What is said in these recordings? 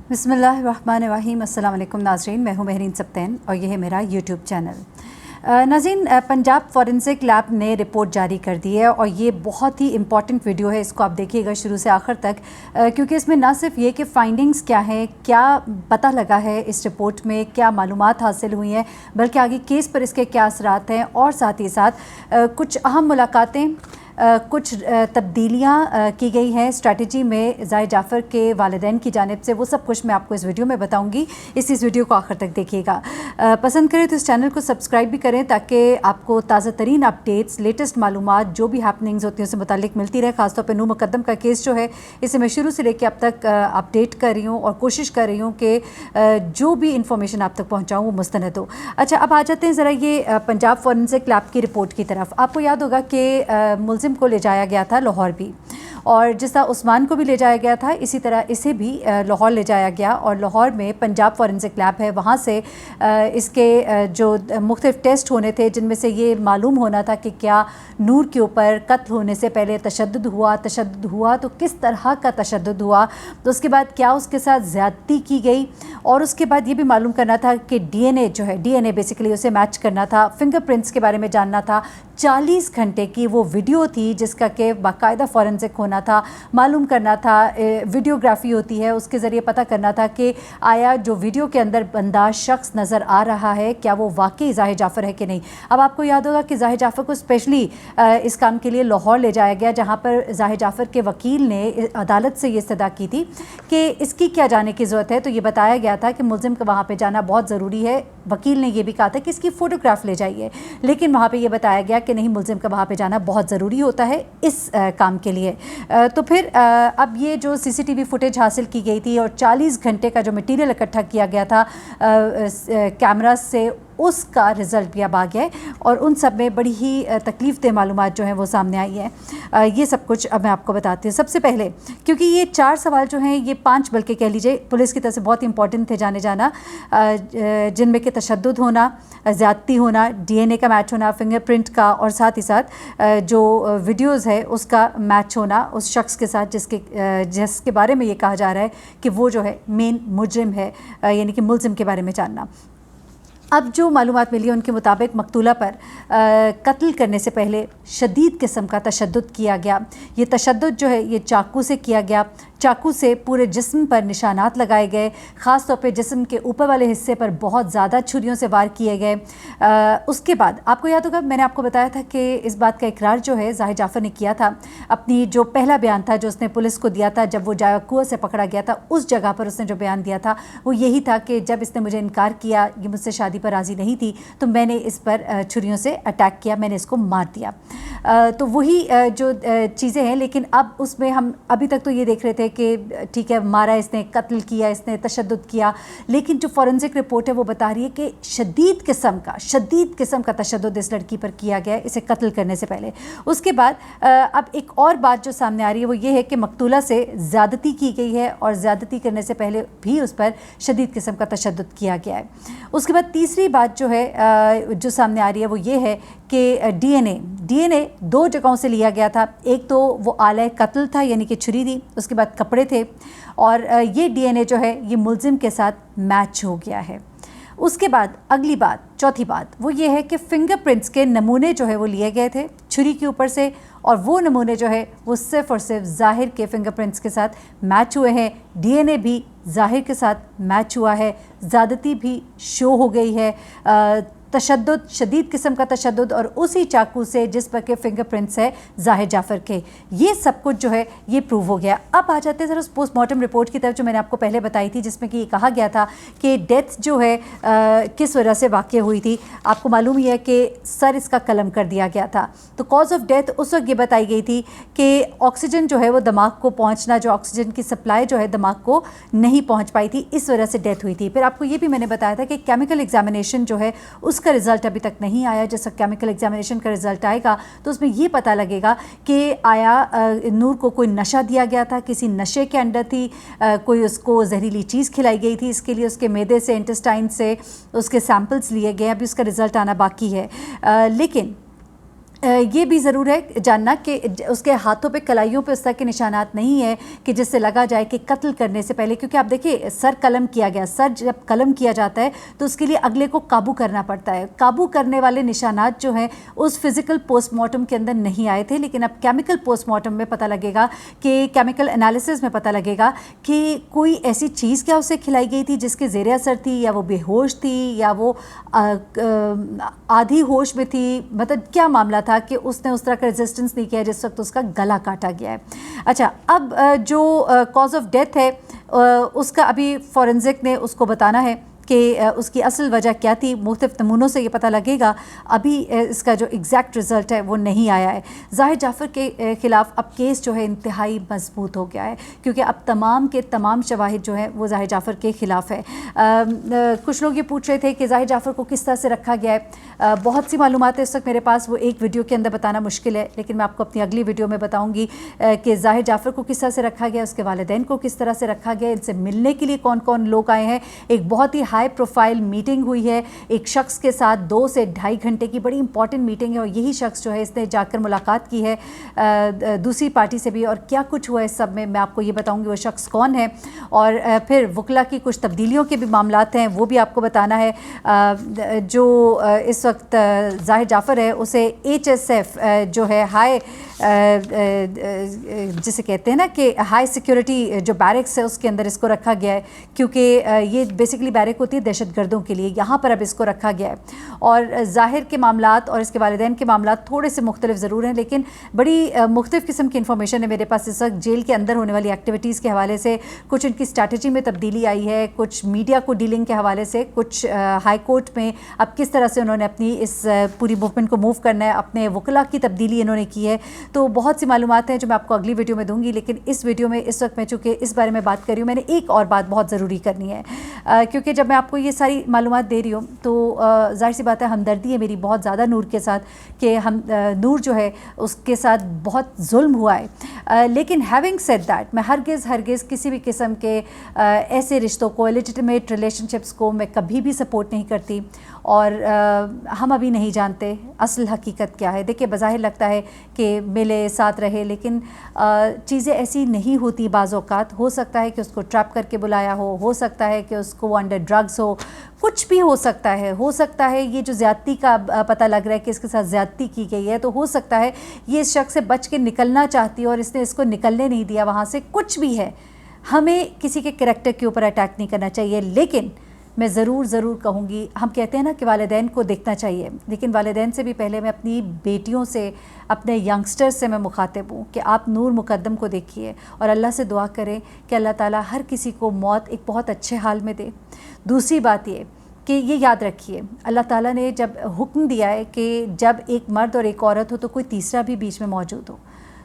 बिस्मिल्लाहिर्रहमानिर्रहीम। अस्सलाम वालेकुम नाज़रीन, मैं हूँ महरीन सब्तैन और ये है मेरा यूट्यूब चैनल। नाज़रीन, पंजाब फॉरेंसिक लैब ने रिपोर्ट जारी कर दी है और ये बहुत ही इंपॉर्टेंट वीडियो है। इसको आप देखिएगा शुरू से आखिर तक, क्योंकि इसमें ना सिर्फ ये कि फ़ाइंडिंग्स क्या हैं, क्या पता लगा है इस रिपोर्ट में, क्या मालूमात हासिल हुई हैं, बल्कि आगे केस पर इसके क्या असरात हैं, और साथ ही साथ कुछ अहम मुलाकातें, कुछ तब्दीलियाँ की गई हैं स्ट्रैटेजी में ज़ाहिर जाफ़र के वालिदैन की जानिब से। वो सब कुछ मैं आपको इस वीडियो में बताऊंगी। इस वीडियो को आखिर तक देखिएगा। पसंद करें तो इस चैनल को सब्सक्राइब भी करें ताकि आपको ताज़ा तरीन अपडेट्स, लेटेस्ट मालूमात, जो भी हैपनिंग्स होती हैं उससे मुतालिक मिलती रहे। ख़ासतौर पर नूर मुकद्दम का केस जो है, इसे मैं शुरू से लेकर अब तक अपडेट कर रही हूँ और कोशिश कर रही हूँ कि जो भी इंफॉर्मेशन आप तक पहुँचाऊँ वो मुस्तनद हो। अच्छा, अब आ जाते हैं ज़रा ये पंजाब फॉरेंसिक लैब की रिपोर्ट की तरफ। आपको याद होगा कि मुलजिम को ले जाया गया था लाहौर भी, और जिस तरह उस्मान को भी ले जाया गया था इसी तरह इसे भी लाहौर ले जाया गया। और लाहौर में पंजाब फॉरेंसिक लैब है, वहाँ से इसके जो मुख्तलिफ टेस्ट होने थे, जिनमें से ये मालूम होना था कि क्या नूर के ऊपर कत्ल होने से पहले तशद्दुद हुआ तो किस तरह का तशद्दुद हुआ, तो उसके बाद क्या उसके साथ ज़्यादती की गई, और उसके बाद ये भी मालूम करना था कि डीएनए जो है, डीएनए बेसिकली उसे मैच करना था, फिंगरप्रिंट्स के बारे में जानना था। 40 घंटे की वो वीडियो थी जिसका कि बाकायदा फॉरेंसिक होना था, मालूम करना था, वीडियोग्राफी होती है उसके ज़रिए पता करना था कि आया जो वीडियो के अंदर बंदा शख्स नज़र आ रहा है क्या वो वाकई ज़ाहिर जाफ़र है कि नहीं। अब आपको याद होगा कि ज़ाहिर जाफ़र को स्पेशली इस काम के लिए लाहौर ले जाया गया, जहाँ पर ज़ाहिर जाफ़र के वकील ने अदालत से ये इस्तदा की थी कि इसकी क्या जाने की ज़रूरत है। तो ये बताया गया था कि मुलजिम का वहाँ पर जाना बहुत ज़रूरी है। वकील ने यह भी कहा था कि इसकी फ़ोटोग्राफ ले जाइए, लेकिन वहाँ पर यह बताया गया कि नहीं, मुलजिम का वहाँ पर जाना बहुत ज़रूरी होता है इस काम के लिए। तो फिर अब ये जो सीसीटीवी फुटेज हासिल की गई थी और 40 घंटे का जो मटेरियल इकट्ठा किया गया था कैमरा से, उसका रिज़ल्ट भी अब आ गया है और उन सब में बड़ी ही तकलीफ़ दह मालूमात जो हैं वो सामने आई हैं। ये सब कुछ अब मैं आपको बताती हूँ। सबसे पहले, क्योंकि ये 4 सवाल जो हैं, ये 5 बल्कि कह लीजिए पुलिस की तरफ से बहुत इंपॉर्टेंट थे जाने जाना, जिनमें कि तशद्दुद होना, ज़्यादती होना, डीएनए का मैच होना, फिंगरप्रिंट का, और साथ ही साथ जो वीडियोज़ है उसका मैच होना उस शख्स के साथ जिसके बारे में ये कहा जा रहा है कि वो जो है मेन मुजरिम है, यानी कि मुलजिम के बारे में जानना। अब जो मालूमात मिली है उनके मुताबिक मकतूला पर कत्ल करने से पहले शदीद किस्म का तशद्दुद किया गया। ये तशद्दुद जो है ये चाकू से किया गया। चाकू से पूरे जिस्म पर निशानात लगाए गए, ख़ास तौर पे जिस्म के ऊपर वाले हिस्से पर बहुत ज़्यादा छुरियों से वार किए गए। उसके बाद आपको याद होगा मैंने आपको बताया था कि इस बात का इकरार जो है ज़ाहिर जाफ़र ने किया था। अपनी जो पहला बयान था जो उसने पुलिस को दिया था जब वो कुआं से पकड़ा गया था, उस जगह पर उसने जो बयान दिया था वो यही था कि जब इसने मुझे इनकार किया, ये मुझसे शादी पर राज़ी नहीं थी, तो मैंने इस पर छुरियों से अटैक किया, मैंने इसको मार दिया। तो वही जो चीज़ें हैं, लेकिन अब उसमें हम अभी तक तो ये देख रहे थे कि ठीक है, मारा इसने, कत्ल किया इसने, तशद्दुद किया, लेकिन जो फॉरेंसिक रिपोर्ट है वो बता रही है कि शदीद किस्म का तशद्दुद इस लड़की पर किया गया इसे कत्ल करने से पहले। उसके बाद अब एक और बात जो सामने आ रही है वो ये है कि मकतूला से ज़्यादती की गई है और ज़्यादती करने से पहले भी उस पर शदीद किस्म का तशद्दुद किया गया है। उसके बाद तीसरी बात जो है जो सामने आ रही है वो ये है कि डीएनए 2 जगहों से लिया गया था। एक तो वो आले कत्ल था यानी कि छुरी थी, उसके बाद कपड़े थे, और ये डीएनए जो है ये मुलजिम के साथ मैच हो गया है। उसके बाद अगली बात, चौथी बात वो ये है कि फिंगरप्रिंट्स के नमूने जो है वो लिए गए थे छुरी के ऊपर से, और वो नमूने जो है वो सिर्फ़ और सिर्फ ज़ाहिर के फिंगरप्रिंट्स के साथ मैच हुए हैं। डीएनए भी ज़ाहिर के साथ मैच हुआ है, ज़्यादती भी शो हो गई है, तशद्दुद, शदीद किस्म का तशद्दुद, और उसी चाकू से जिस पर के फिंगरप्रिंट्स है ज़ाहिर जाफ़र के, ये सब कुछ जो है ये प्रूव हो गया। अब आ जाते हैं ज़रा उस पोस्टमार्टम रिपोर्ट की तरफ जो मैंने आपको पहले बताई थी, जिसमें कि ये कहा गया था कि डेथ जो है किस वजह से वाक़ हुई थी। आपको मालूम ही है कि सर इसका कलम कर दिया गया था। तो कॉज ऑफ डेथ उस वक्त ये बताई गई थी कि ऑक्सीजन जो है वो दिमाग को पहुँचना, जो ऑक्सीजन की सप्लाई जो है दिमाग को नहीं पहुँच पाई थी, इस वजह से डेथ हुई थी। फिर आपको ये भी मैंने बताया था कि केमिकल एग्जामिनेशन जो है उसका रिज़ल्ट अभी तक नहीं आया। जैसा केमिकल एग्जामिनेशन का रिज़ल्ट आएगा तो उसमें ये पता लगेगा कि आया नूर को कोई नशा दिया गया था, किसी नशे के अंडर थी, कोई उसको जहरीली चीज़ खिलाई गई थी, इसके लिए उसके मैदे से, इंटेस्टाइन से उसके सैंपल्स लिए गए। अभी उसका रिज़ल्ट आना बाकी है, लेकिन یہ بھی ضرور ہے جاننا کہ اس کے ہاتھوں پہ کلائیوں پہ اس طرح کے نشانات نہیں ہیں کہ جس سے لگا جائے کہ قتل کرنے سے پہلے، کیونکہ آپ دیکھیں سر قلم کیا گیا، سر جب قلم کیا جاتا ہے تو اس کے لیے اگلے کو قابو کرنا پڑتا ہے، قابو کرنے والے نشانات جو ہیں اس فزیکل پوسٹ مارٹم کے اندر نہیں آئے تھے، لیکن اب کیمیکل پوسٹ مارٹم میں پتہ لگے گا کہ کیمیکل انالیسز میں پتہ لگے گا کہ کوئی ایسی چیز کیا اسے کھلائی گئی تھی جس کے زیر اثر تھی، یا وہ بے ہوش تھی، یا وہ آدھی ہوش میں تھی، مطلب کیا معاملہ تھا کہ اس نے اس طرح کا ریزسٹنس نہیں کیا جس وقت اس کا گلا کاٹا گیا ہے۔ اچھا، اب جو کاز آف ڈیتھ ہے اس کا ابھی فورنزک نے اس کو بتانا ہے کہ اس کی اصل وجہ کیا تھی، مختلف نمونوں سے یہ پتہ لگے گا، ابھی اس کا جو ایگزیکٹ رزلٹ ہے وہ نہیں آیا ہے۔ ظاہر جعفر کے خلاف اب کیس جو ہے انتہائی مضبوط ہو گیا ہے، کیونکہ اب تمام کے تمام شواہد جو ہیں وہ ظاہر جعفر کے خلاف ہے۔ کچھ لوگ یہ پوچھ رہے تھے کہ ظاہر جعفر کو کس طرح سے رکھا گیا ہے، بہت سی معلومات ہے اس وقت میرے پاس، وہ ایک ویڈیو کے اندر بتانا مشکل ہے، لیکن میں آپ کو اپنی اگلی ویڈیو میں بتاؤں گی کہ ظاہر جعفر کو کس طرح سے رکھا گیا، اس کے والدین کو کس طرح سے رکھا گیا، ان سے ملنے کے لیے کون کون لوگ آئے ہیں۔ ایک بہت ہی ہائی پروفائل میٹنگ ہوئی ہے ایک شخص کے ساتھ، 2 سے 2.5 گھنٹے کی بڑی امپورٹنٹ میٹنگ ہے، اور یہی شخص جو ہے اس نے جا کر ملاقات کی ہے دوسری پارٹی سے بھی، اور کیا کچھ ہوا ہے اس سب میں آپ کو یہ بتاؤں گی وہ شخص کون ہے، اور پھر وکلا کی کچھ تبدیلیوں کے بھی معاملات ہیں وہ بھی آپ کو بتانا ہے۔ جو اس وقت ظاہر جعفر ہے اسے HSF جو ہے ہائی جسے کہتے ہیں نا کہ ہائی سیکیورٹی جو بیرکس ہے اس کے اندر اس کو رکھا گیا ہے، کیونکہ یہ بیسیکلی بیرک ہوتی ہے دہشت گردوں کے لیے، یہاں پر اب اس کو رکھا گیا ہے۔ اور ظاہر کے معاملات اور اس کے والدین کے معاملات تھوڑے سے مختلف ضرور ہیں، لیکن بڑی مختلف قسم کی انفارمیشن ہے میرے پاس اس وقت جیل کے اندر ہونے والی ایکٹیویٹیز کے حوالے سے، کچھ ان کی اسٹریٹجی میں تبدیلی آئی ہے، کچھ میڈیا کو ڈیلنگ کے حوالے سے، کچھ ہائی کورٹ میں اب کس طرح سے انہوں نے اپنی اس پوری موومنٹ کو موو کرنا ہے، اپنے وکلا کی تبدیلی انہوں نے کی ہے، تو بہت سی معلومات ہیں جو میں آپ کو اگلی ویڈیو میں دوں گی، لیکن اس ویڈیو میں اس وقت میں چونکہ اس بارے میں بات کر رہی ہوں، میں نے ایک اور بات بہت ضروری کرنی ہے، کیونکہ جب میں آپ کو یہ ساری معلومات دے رہی ہوں تو ظاہر سی بات ہے ہمدردی ہے میری بہت زیادہ نور کے ساتھ کہ نور جو ہے اس کے ساتھ بہت ظلم ہوا ہے، لیکن ہیونگ سیڈ دیٹ میں ہرگز کسی بھی قسم کے ایسے رشتوں کو، لیجٹمیٹ ریلیشن شپس کو میں کبھی بھی سپورٹ نہیں کرتی، اور ہم ابھی نہیں جانتے اصل حقیقت کیا ہے۔ دیکھیں بظاہر لگتا ہے کہ ملے ساتھ رہے، لیکن چیزیں ایسی نہیں ہوتی، بعض اوقات ہو سکتا ہے کہ اس کو ٹریپ کر کے بلایا ہو سکتا ہے کہ اس کو انڈر ڈرگز ہو، کچھ بھی ہو سکتا ہے یہ جو زیادتی کا پتہ لگ رہا ہے کہ اس کے ساتھ زیادتی کی گئی ہے، تو ہو سکتا ہے یہ اس شخص سے بچ کے نکلنا چاہتی ہے اور اس نے اس کو نکلنے نہیں دیا وہاں سے، کچھ بھی ہے۔ ہمیں کسی کے کریکٹر کے اوپر اٹیک نہیں کرنا چاہیے، لیکن میں ضرور کہوں گی، ہم کہتے ہیں نا کہ والدین کو دیکھنا چاہیے، لیکن والدین سے بھی پہلے میں اپنی بیٹیوں سے، اپنے ینگسٹر سے میں مخاطب ہوں کہ آپ نور مقدم کو دیکھیے اور اللہ سے دعا کریں کہ اللہ تعالیٰ ہر کسی کو موت ایک بہت اچھے حال میں دے۔ دوسری بات یہ کہ یہ یاد رکھیے، اللہ تعالیٰ نے جب حکم دیا ہے کہ جب ایک مرد اور ایک عورت ہو تو کوئی تیسرا بھی بیچ میں موجود ہو،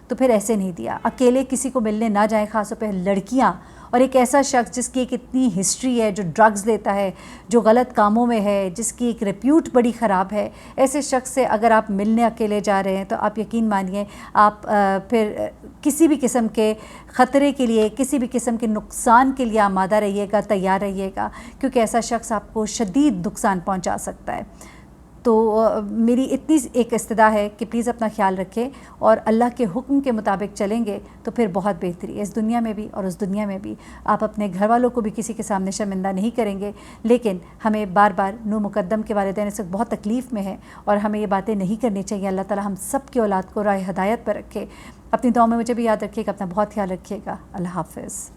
تو پھر ایسے نہیں دیا، اکیلے کسی کو ملنے نہ جائیں، خاص طور پہ لڑکیاں، اور ایک ایسا شخص جس کی ایک اتنی ہسٹری ہے، جو ڈرگز لیتا ہے، جو غلط کاموں میں ہے، جس کی ایک ریپیوٹ بڑی خراب ہے، ایسے شخص سے اگر آپ ملنے اکیلے جا رہے ہیں تو آپ یقین مانیے آپ پھر کسی بھی قسم کے خطرے کے لیے، کسی بھی قسم کے نقصان کے لیے آمادہ رہیے گا، تیار رہیے گا، کیونکہ ایسا شخص آپ کو شدید نقصان پہنچا سکتا ہے۔ تو میری اتنی ایک استدعا ہے کہ پلیز اپنا خیال رکھیں اور اللہ کے حکم کے مطابق چلیں گے تو پھر بہت بہتری ہے، اس دنیا میں بھی اور اس دنیا میں بھی۔ آپ اپنے گھر والوں کو بھی کسی کے سامنے شرمندہ نہیں کریں گے، لیکن ہمیں بار بار نور مقدم کے والدین اس وقت بہت تکلیف میں ہیں اور ہمیں یہ باتیں نہیں کرنی چاہیے۔ اللہ تعالی ہم سب کی اولاد کو راہ ہدایت پر رکھے۔ اپنی دعاؤں میں مجھے بھی یاد رکھیے گا، اپنا بہت خیال رکھیے گا۔ اللہ حافظ۔